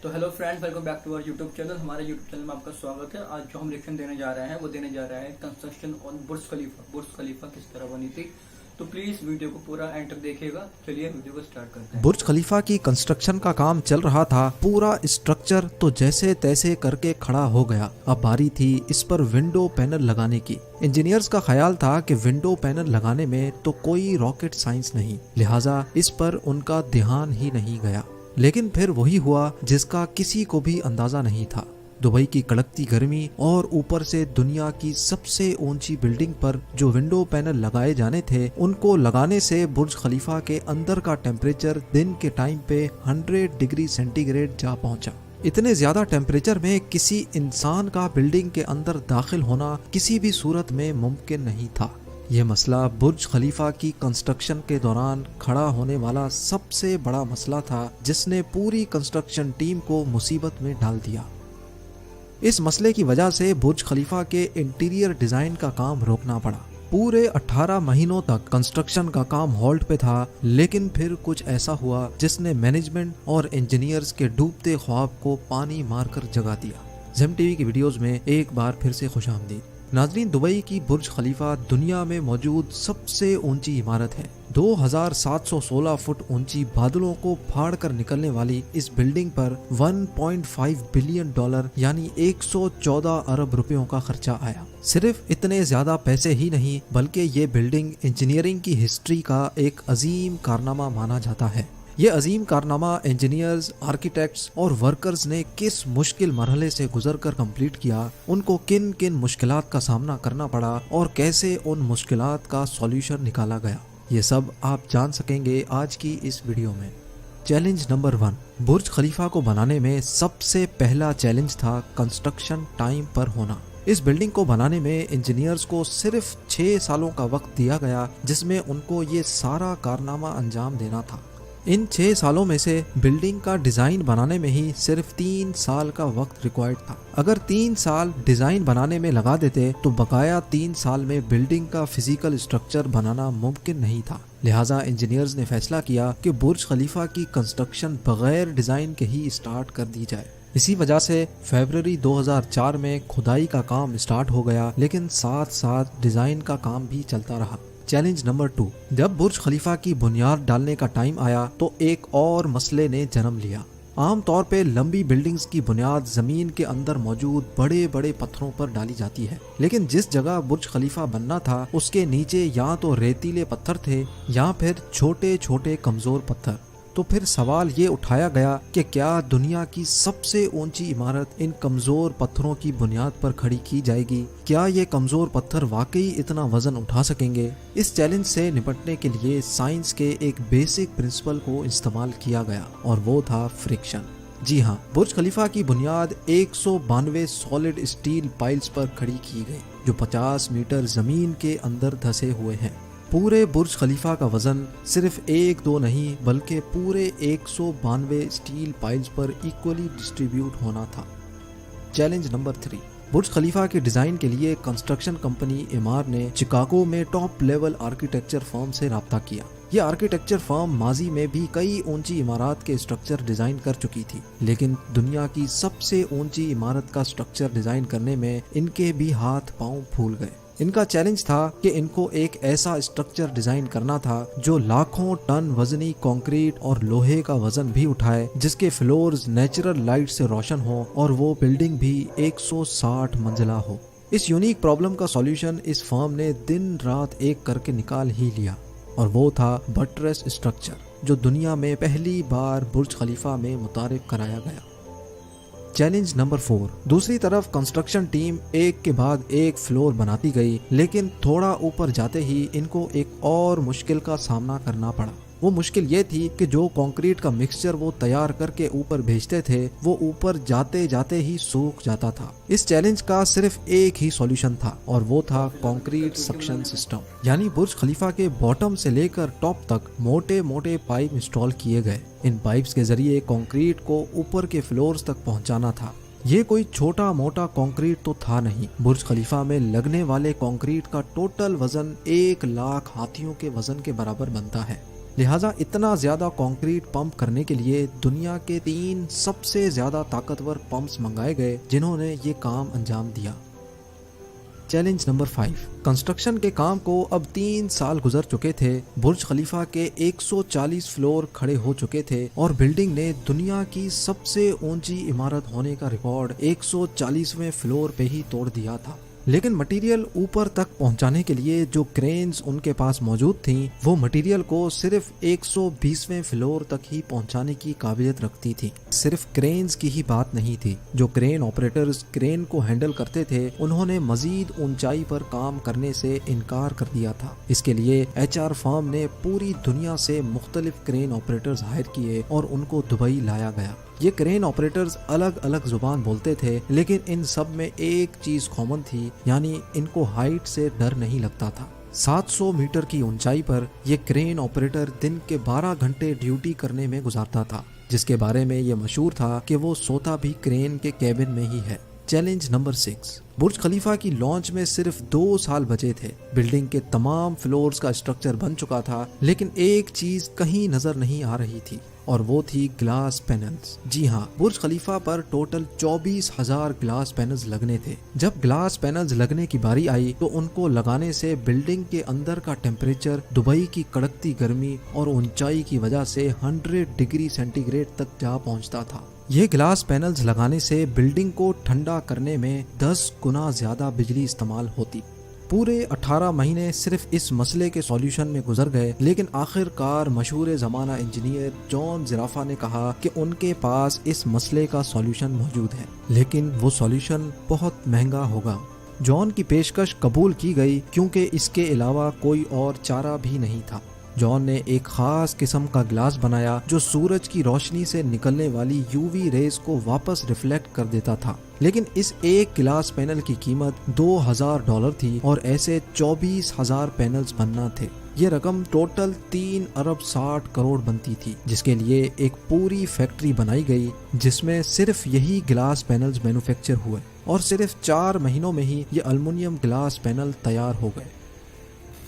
तो hello friends, welcome back to our YouTube channel. हमारे YouTube channel में आपका स्वागत है। आज जो हम रिएक्शन देने जा रहे हैं वो देने जा रहे हैं कंस्ट्रक्शन ऑन बुर्ज खलीफा किस तरह बनी थी। तो प्लीज वीडियो को पूरा एंड तक देखिएगा। चलिए वीडियो को स्टार्ट करते हैं। बुर्ज खलीफा की कंस्ट्रक्शन का काम चल रहा था। पूरा स्ट्रक्चर तो जैसे तैसे करके खड़ा हो गया। अब बारी थी इस पर विंडो पैनल लगाने की। इंजीनियर्स का ख्याल था कि विंडो पैनल लगाने में तो कोई रॉकेट साइंस नहीं, लिहाजा इस पर उनका ध्यान ही नहीं गया। लेकिन फिर वही हुआ जिसका किसी को भी अंदाजा नहीं था। दुबई की कड़कती गर्मी और ऊपर से दुनिया की सबसे ऊंची बिल्डिंग पर जो विंडो पैनल लगाए जाने थे, उनको लगाने से बुर्ज खलीफा के अंदर का टेम्परेचर दिन के टाइम पे 100 डिग्री सेंटीग्रेड जा पहुंचा। इतने ज्यादा टेम्परेचर में किसी इंसान का बिल्डिंग के अंदर दाखिल होना किसी भी सूरत में मुमकिन नहीं था। ये मसला बुर्ज खलीफा की कंस्ट्रक्शन के दौरान खड़ा होने वाला सबसे बड़ा मसला था, जिसने पूरी कंस्ट्रक्शन टीम को मुसीबत में डाल दिया। इस मसले की वजह से बुर्ज खलीफा के इंटीरियर डिजाइन का काम रोकना पड़ा। पूरे 18 महीनों तक कंस्ट्रक्शन का काम होल्ड पे था, लेकिन फिर कुछ ऐसा हुआ जिसने मैनेजमेंट और इंजीनियर्स के डूबते ख्वाब को पानी मारकर जगा दिया। ज़ेम टीवी की वीडियोस में एक बार फिर से खुशामदीद। नाजरीन, दुबई की बुर्ज खलीफा दुनिया में मौजूद सबसे ऊंची इमारत है। 2716 फुट ऊंची, बादलों को फाड़ कर निकलने वाली इस बिल्डिंग पर 1.5 बिलियन डॉलर यानी 114 अरब रुपयों का खर्चा आया। सिर्फ इतने ज्यादा पैसे ही नहीं, बल्कि ये बिल्डिंग इंजीनियरिंग की हिस्ट्री का एक अजीम कारनामा माना जाता है। ये अजीम कारनामा इंजीनियर्स, आर्किटेक्ट्स और वर्कर्स ने किस मुश्किल मरहले से गुजरकर कंप्लीट किया, उनको किन किन मुश्किलात का सामना करना पड़ा और कैसे उन मुश्किलात का सॉल्यूशन निकाला गया, ये सब आप जान सकेंगे आज की इस वीडियो में। चैलेंज नंबर 1, बुर्ज खलीफा को बनाने में सबसे पहला चैलेंज था कंस्ट्रक्शन टाइम पर होना। इस बिल्डिंग को बनाने में इंजीनियर्स को सिर्फ 6 सालों का वक्त दिया गया, जिसमें उनको ये सारा कारनामा अंजाम देना था। इन 6 सालों में से बिल्डिंग का डिजाइन बनाने में ही सिर्फ 3 साल का वक्त रिक्वायर्ड था। अगर 3 साल डिजाइन बनाने में लगा देते तो बकाया 3 साल में बिल्डिंग का फिजिकल स्ट्रक्चर बनाना मुमकिन नहीं था। लिहाजा इंजीनियर्स ने फैसला किया कि बुर्ज खलीफा की कंस्ट्रक्शन बगैर डिजाइन के ही स्टार्ट कर दी जाए। इसी वजह से फरवरी 2004 में खुदाई का काम स्टार्ट हो गया, लेकिन साथ साथ डिजाइन का काम भी चलता रहा। चैलेंज नंबर 2, जब बुर्ज खलीफा की बुनियाद डालने का टाइम आया तो एक और मसले ने जन्म लिया। आम तौर पे लंबी बिल्डिंग्स की बुनियाद जमीन के अंदर मौजूद बड़े बड़े पत्थरों पर डाली जाती है, लेकिन जिस जगह बुर्ज खलीफा बनना था उसके नीचे या तो रेतीले पत्थर थे या फिर छोटे छोटे कमजोर पत्थर। तो फिर सवाल ये उठाया गया कि क्या दुनिया की सबसे ऊंची इमारत इन कमजोर पत्थरों की बुनियाद पर खड़ी की जाएगी? क्या ये कमजोर पत्थर वाकई इतना वजन उठा सकेंगे? इस चैलेंज से निपटने के लिए साइंस के एक बेसिक प्रिंसिपल को इस्तेमाल किया गया और वो था फ्रिक्शन। जी हाँ, बुर्ज खलीफा की बुनियाद 192 सॉलिड स्टील पाइल्स पर खड़ी की गई, जो 50 मीटर जमीन के अंदर धंसे हुए हैं। पूरे बुर्ज खलीफा का वजन सिर्फ 1-2 नहीं, बल्कि पूरे 192 स्टील पाइल्स पर इक्वली डिस्ट्रीब्यूट होना था। चैलेंज नंबर 3, बुर्ज खलीफा के डिजाइन के लिए कंस्ट्रक्शन कंपनी एमार ने शिकागो में टॉप लेवल आर्किटेक्चर फर्म से राब्ता किया। ये आर्किटेक्चर फर्म माजी में भी कई ऊंची इमारत के स्ट्रक्चर डिजाइन कर चुकी थी, लेकिन दुनिया की सबसे ऊंची इमारत का स्ट्रक्चर डिजाइन करने में इनके भी हाथ पांव फूल गए। इनका चैलेंज था कि इनको एक ऐसा स्ट्रक्चर डिजाइन करना था जो लाखों टन वजनी कंक्रीट और लोहे का वजन भी उठाए, जिसके फ्लोर्स नेचुरल लाइट से रोशन हो और वो बिल्डिंग भी 160 मंजिला हो। इस यूनिक प्रॉब्लम का सॉल्यूशन इस फर्म ने दिन रात एक करके निकाल ही लिया, और वो था बटरेस स्ट्रक्चर, जो दुनिया में पहली बार बुर्ज खलीफा में मुतारिफ कराया गया। चैलेंज नंबर 4, दूसरी तरफ कंस्ट्रक्शन टीम एक के बाद एक फ्लोर बनाती गई, लेकिन थोड़ा ऊपर जाते ही इनको एक और मुश्किल का सामना करना पड़ा। वो मुश्किल ये थी कि जो कंक्रीट का मिक्सचर वो तैयार करके ऊपर भेजते थे, वो ऊपर जाते जाते ही सूख जाता था। इस चैलेंज का सिर्फ एक ही सॉल्यूशन था, और वो था कंक्रीट सक्शन सिस्टम। यानी बुर्ज खलीफा के बॉटम से लेकर टॉप तक मोटे मोटे पाइप इंस्टॉल किए गए। इन पाइप्स के जरिए कंक्रीट को ऊपर के फ्लोर्स तक पहुंचाना था। ये कोई छोटा मोटा कंक्रीट तो था नहीं। बुर्ज खलीफा में लगने वाले कंक्रीट का टोटल वजन 1 लाख हाथियों के वजन के बराबर बनता है। لہٰذا اتنا زیادہ کنکریٹ پمپ کرنے کے لیے دنیا کے 3 سب سے زیادہ طاقتور پمپس منگائے گئے جنہوں نے یہ کام انجام دیا۔ چیلنج نمبر 5، کنسٹرکشن کے کام کو اب 3 سال گزر چکے تھے، برج خلیفہ کے 140 فلور کھڑے ہو چکے تھے اور بلڈنگ نے دنیا کی سب سے اونچی عمارت ہونے کا ریکارڈ 140ویں فلور پہ ہی توڑ دیا تھا۔ لیکن مٹیریل اوپر تک پہنچانے کے لیے جو کرینز ان کے پاس موجود تھیں وہ مٹیریل کو صرف 120ویں فلور تک ہی پہنچانے کی قابلیت رکھتی تھی۔ صرف کرینز کی ہی بات نہیں تھی، جو کرین آپریٹرز کرین کو ہینڈل کرتے تھے انہوں نے مزید اونچائی پر کام کرنے سے انکار کر دیا تھا۔ اس کے لیے HR فرم نے پوری دنیا سے مختلف کرین آپریٹرز ہائر کیے اور ان کو دبئی لایا گیا۔ یہ کرین آپریٹرز الگ الگ زبان بولتے تھے لیکن ان سب میں ایک چیز کامن تھی، یعنی ان کو ہائٹ سے ڈر نہیں لگتا تھا۔ 700 میٹر کی اونچائی پر یہ کرین آپریٹر دن کے 12 گھنٹے ڈیوٹی کرنے میں گزارتا تھا، جس کے بارے میں یہ مشہور تھا کہ وہ سوتا بھی کرین کے کیبن میں ہی ہے۔ چیلنج نمبر 6، برج خلیفہ کی لانچ میں صرف 2 سال بچے تھے۔ بلڈنگ کے تمام فلورز کا اسٹرکچر بن چکا تھا لیکن ایک چیز کہیں نظر نہیں آ رہی تھی اور وہ تھی گلاس پینلز۔ جی ہاں، برج خلیفہ پر ٹوٹل 24,000 گلاس پینلز لگنے تھے۔ جب گلاس پینلز لگنے کی باری آئی تو ان کو لگانے سے بلڈنگ کے اندر کا ٹیمپریچر دبئی کی کڑکتی گرمی اور اونچائی کی وجہ سے 100 ڈگری سینٹی گریڈ تک جا پہنچتا تھا۔ یہ گلاس پینلز لگانے سے بلڈنگ کو ٹھنڈا کرنے میں 10 گنا زیادہ بجلی استعمال ہوتی۔ پورے 18 مہینے صرف اس مسئلے کے سولیوشن میں گزر گئے، لیکن آخر کار مشہور زمانہ انجینئر جان زرافہ نے کہا کہ ان کے پاس اس مسئلے کا سولیوشن موجود ہے، لیکن وہ سولیوشن بہت مہنگا ہوگا۔ جان کی پیشکش قبول کی گئی کیونکہ اس کے علاوہ کوئی اور چارہ بھی نہیں تھا۔ جان نے ایک خاص قسم کا گلاس بنایا جو سورج کی روشنی سے نکلنے والی UV ریز کو واپس ریفلیکٹ کر دیتا تھا، لیکن اس ایک گلاس پینل کی قیمت $2,000 تھی اور ایسے 24,000 پینلز بننا تھے۔ یہ رقم ٹوٹل 3 ارب 60 کروڑ بنتی تھی، جس کے لیے ایک پوری فیکٹری بنائی گئی جس میں صرف یہی گلاس پینلز مینوفیکچر ہوئے اور صرف 4 مہینوں میں ہی یہ الومینیم گلاس پینل تیار ہو گئے۔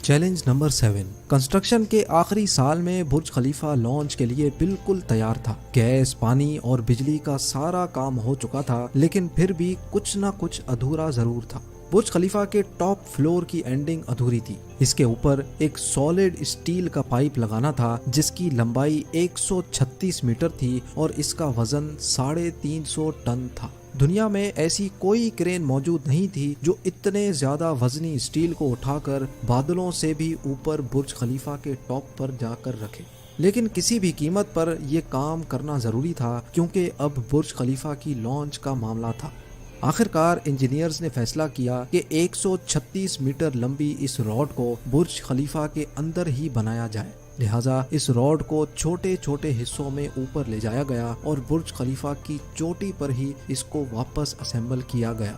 چیلنج نمبر 7، کنسٹرکشن کے آخری سال میں برج خلیفہ لانچ کے لیے بالکل تیار تھا۔ گیس، پانی اور بجلی کا سارا کام ہو چکا تھا، لیکن پھر بھی کچھ نہ کچھ ادھورا ضرور تھا۔ برج خلیفہ کے ٹاپ فلور کی اینڈنگ ادھوری تھی۔ اس کے اوپر ایک سالڈ اسٹیل کا پائپ لگانا تھا جس کی لمبائی 136 میٹر تھی اور اس کا وزن 350 ٹن تھا۔ دنیا میں ایسی کوئی کرین موجود نہیں تھی جو اتنے زیادہ وزنی اسٹیل کو اٹھا کر بادلوں سے بھی اوپر برج خلیفہ کے ٹاپ پر جا کر رکھے، لیکن کسی بھی قیمت پر یہ کام کرنا ضروری تھا کیونکہ اب برج خلیفہ کی لانچ کا معاملہ تھا۔ آخر کار انجینئرز نے فیصلہ کیا کہ 136 میٹر لمبی اس راڈ کو برج خلیفہ کے اندر ہی بنایا جائے، لہٰذا اس راڈ کو چھوٹے چھوٹے حصوں میں اوپر لے جایا گیا اور برج خلیفہ کی چوٹی پر ہی اس کو واپس اسمبل کیا گیا۔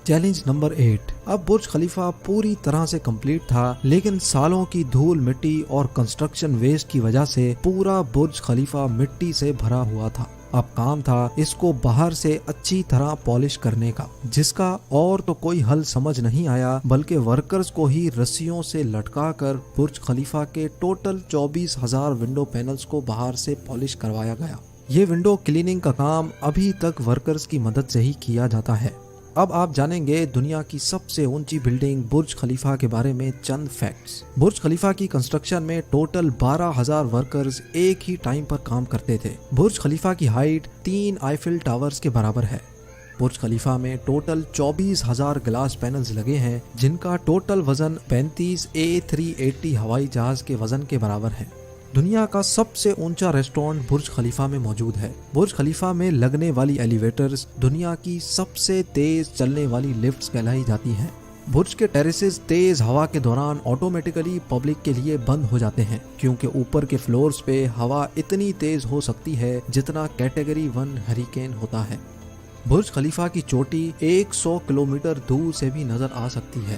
چیلنج نمبر 8، اب برج خلیفہ پوری طرح سے کمپلیٹ تھا، لیکن سالوں کی دھول مٹی اور کنسٹرکشن ویسٹ کی وجہ سے پورا برج خلیفہ مٹی سے بھرا ہوا تھا۔ اب کام تھا اس کو باہر سے اچھی طرح پالش کرنے کا، جس کا اور تو کوئی حل سمجھ نہیں آیا بلکہ ورکرز کو ہی رسیوں سے لٹکا کر برج خلیفہ کے ٹوٹل 24,000 ونڈو پینلز کو باہر سے پالش کروایا گیا۔ یہ ونڈو کلیننگ کا کام ابھی تک ورکرز کی مدد سے ہی کیا جاتا ہے۔ اب آپ جانیں گے دنیا کی سب سے اونچی بلڈنگ برج خلیفہ کے بارے میں چند فیکٹس۔ برج خلیفہ کی کنسٹرکشن میں ٹوٹل 12,000 ورکرز ایک ہی ٹائم پر کام کرتے تھے۔ برج خلیفہ کی ہائٹ 3 آئیفل ٹاورز کے برابر ہے۔ برج خلیفہ میں ٹوٹل 24,000 گلاس پینلز لگے ہیں جن کا ٹوٹل وزن 35 A380 ہوائی جہاز کے وزن کے برابر ہے۔ دنیا کا سب سے اونچا ریسٹورنٹ برج خلیفہ میں موجود ہے۔ برج خلیفہ میں لگنے والی ایلیویٹرز دنیا کی سب سے تیز چلنے والی لفٹس کہلائی جاتی ہیں۔ برج کے ٹیریسز تیز ہوا کے دوران آٹومیٹیکلی پبلک کے لیے بند ہو جاتے ہیں کیونکہ اوپر کے فلورز پہ ہوا اتنی تیز ہو سکتی ہے جتنا کیٹیگری 1 ہریکین ہوتا ہے۔ برج خلیفہ کی چوٹی 100 کلومیٹر دور سے بھی نظر آ سکتی ہے۔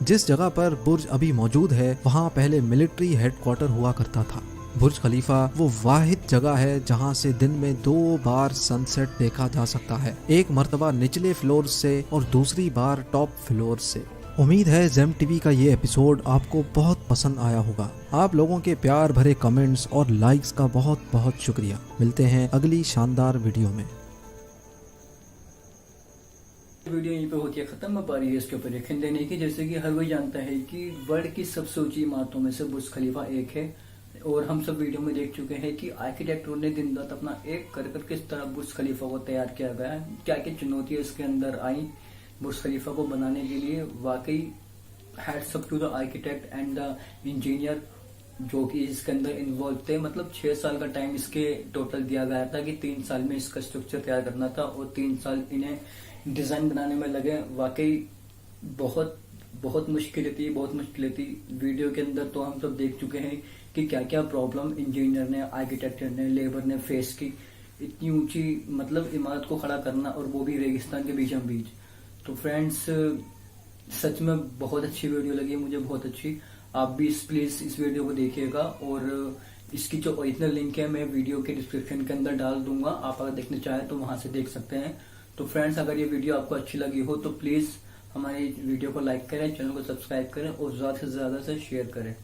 جس جگہ پر برج ابھی موجود ہے وہاں پہلے ملٹری ہیڈ کوارٹر ہوا کرتا تھا۔ برج خلیفہ وہ واحد جگہ ہے جہاں سے دن میں 2 بار سن سیٹ دیکھا جا سکتا ہے، ایک مرتبہ نچلے فلور سے اور دوسری بار ٹاپ فلور سے، उम्मीद है जेम टीवी का ये एपिसोड आपको बहुत पसंद आया होगा। आप लोगों के प्यार भरे कमेंट्स और लाइक्स का बहुत बहुत शुक्रिया। मिलते हैं अगली शानदार वीडियो में। वीडियो यहीं पे होती है खत्म। अब बारी है इसके ऊपर रिएक्शन देने की। जैसे कि हर कोई जानता है कि वर्ल्ड की सबसे ऊंची इमारतों में से बुर्ज खलीफा एक है, और हम सब वीडियो में देख चुके हैं कि आर्किटेक्टरों ने दिन रात अपना एक कर कर किस तरह बुर्ज खलीफा को तैयार किया गया है, क्या क्या चुनौतियां इसके अंदर आई बुर्ज खलीफा को बनाने के लिए। वाकई hats up to the architect and the engineer जो कि इसके अंदर इन्वॉल्व थे। मतलब 6 साल का टाइम इसके टोटल दिया गया था कि 3 साल में इसका स्ट्रक्चर तैयार करना था, और 3 साल इन्हें डिजाइन बनाने में लगे। वाकई बहुत बहुत मुश्किल थी, बहुत मुश्किल थी। वीडियो के अंदर तो हम सब देख चुके हैं कि क्या क्या प्रॉब्लम इंजीनियर ने, आर्किटेक्चर ने, लेबर ने फेस की। इतनी ऊंची मतलब इमारत को खड़ा करना, और वो भी रेगिस्तान के बीचों बीच। तो फ्रेंड्स सच में बहुत अच्छी वीडियो लगी मुझे, बहुत अच्छी। आप भी प्लीज इस वीडियो को देखिएगा, और इसकी जो ओरिजिनल लिंक है मैं वीडियो के डिस्क्रिप्शन के अंदर डाल दूंगा। आप अगर देखना चाहें तो वहां से देख सकते हैं। तो फ्रेंड्स अगर ये वीडियो आपको अच्छी लगी हो तो प्लीज हमारी वीडियो को लाइक करें, चैनल को सब्सक्राइब करें और ज्यादा से शेयर करें।